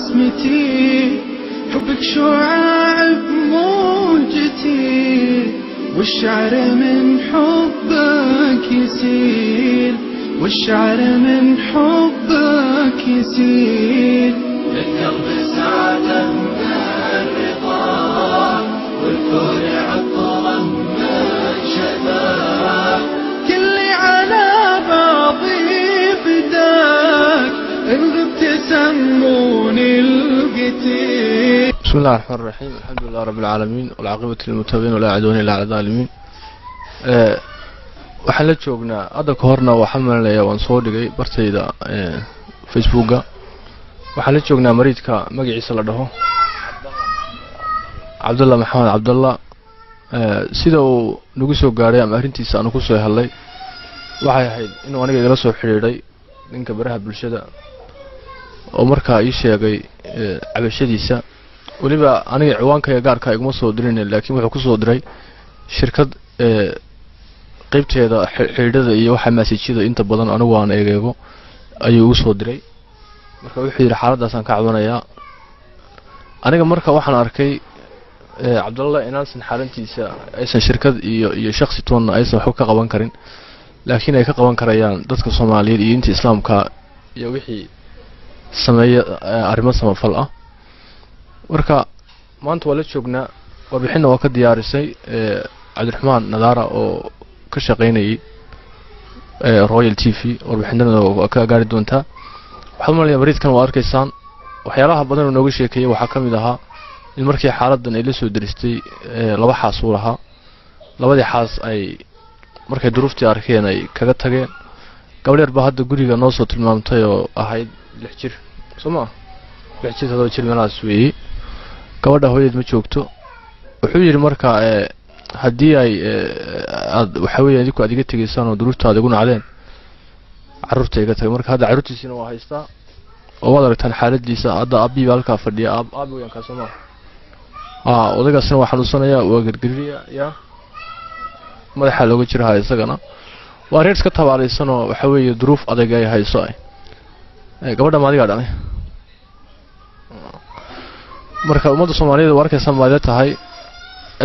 بسمتي، حبك شعاع بموجتي، والشعر من حبك يسيل، والشعر من حبك يسيل. للقلب سعادة من الرضا، والكون عطره من شفاك. كلي على بعضي فداك، إن غبت سموني القتيل. بسم الله الرحمن الرحيم. الحمد لله رب العالمين، والعاقبة للمتقين ولا عدوان إلا على الظالمين. waxaan la joognaa hadda ka horna waxaan malaya waan soo dhigay bartayda Facebooka. waxaan la joognaa mariidka magaciisa la dhaho Cabdullah Maxamed Cabdullah. sida uu nagu soo gaaray ama arintiisa aanu ku soo hadlay waxay ahayd inuu aniga igala soo xiriiray ninka baraha bulshada oo markaa ii sheegay cabashadiisa. waliba aniga ciwaankayga gaarka iguma soo dirin, laakiin wuxuu ku soo diray shirkad qaybteeda xiriirada iyo waxa message-da inta badan anigu aan eegeego ayuu ugu soo diray. marka wuxuu yiri xaaladaas aan ka cabanayaa. aniga marka waxaan arkay Cabdullah inaan xaalantiisa aysan shirkad iyo shakhsi toonna aysan wax ka qaban karin, laakiin ay ka qaban karayaan dadka Soomaaliyeed iyo inta Islaamka iyo wixii sameeya arrimo samafal ah. marka maanta wala joognaa warbixinna waa ka diyaarisay Cabdiraxmaan Nadaara oo ka shaqeynayay Royal TV. warbixinada waa ka gaari doontaa. waxaan maleeyaa mariidkan waa arkaysaan waxyaalaha badan oo nooga sheekayay waxaa kamid ahaa in markii xaaladan ay la soo diristay laba xaas uu lahaa. labadii xaas ay markay duruuftii arkeen ay kaga tageen. gabadheer baa hadda guriga noo soo tilmaamtay oo ahayd 6 jir Soomaa 6 jir 7 jir meelahaas weeyay. gabadha hooyadeed ma joogto. wuxuu yiri marka haddii ay waxa weeyaan idinku adiga tageysaan oo duruuftaada ugu nacdeen carruurta iga tagay. marka hadda carruurtiisina waa haystaa oo wada aragtaan xaaladiisa. hadda abi halka fadhiya abi weeyaan ka Soomaa odagaasna waa xanuunsanaya, waa gargariya madaxa looga jirahay isagana. waa reer iska tabaalaysan oo waxa weeye duruuf adag ay hayso gabadha maadiga dhalay. marka ummadda Soomaaliyeed waa arkaysan maada tahay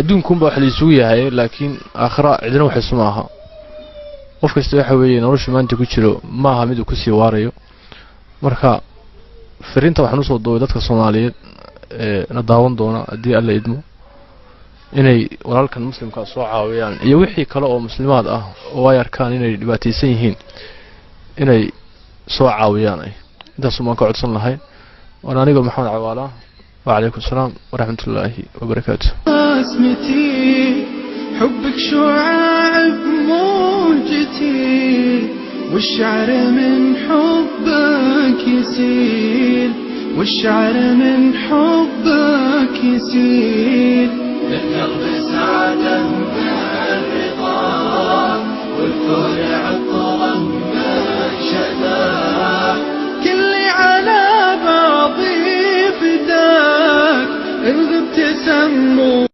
adduunkunba wax la isugu yahay, laakiin aakhira cidina wax isma aha. qof kasta waxa weeye nolosha maanta ku jiro ma aha mid uu ku sii waarayo. marka fariinta waxaan u soo doobay dadka Soomaaliyeed na daawan doona haddii alla idmo inay walaalkan muslimka soo caawiyaan iyo wixii kale oo muslimaad ah oo ay arkaan inay dhibaataysan yihiin inay soo caawiyaan. intaas ma ka codsan lahay. وانا aniga maxamed cawaala. وعليكم السلام ورحمة الله وبركاته. بسمتي، حبك شعاع بموجتي، والشعر من حبك يسيل، والشعر من حبك يسيل. للقلب سعادة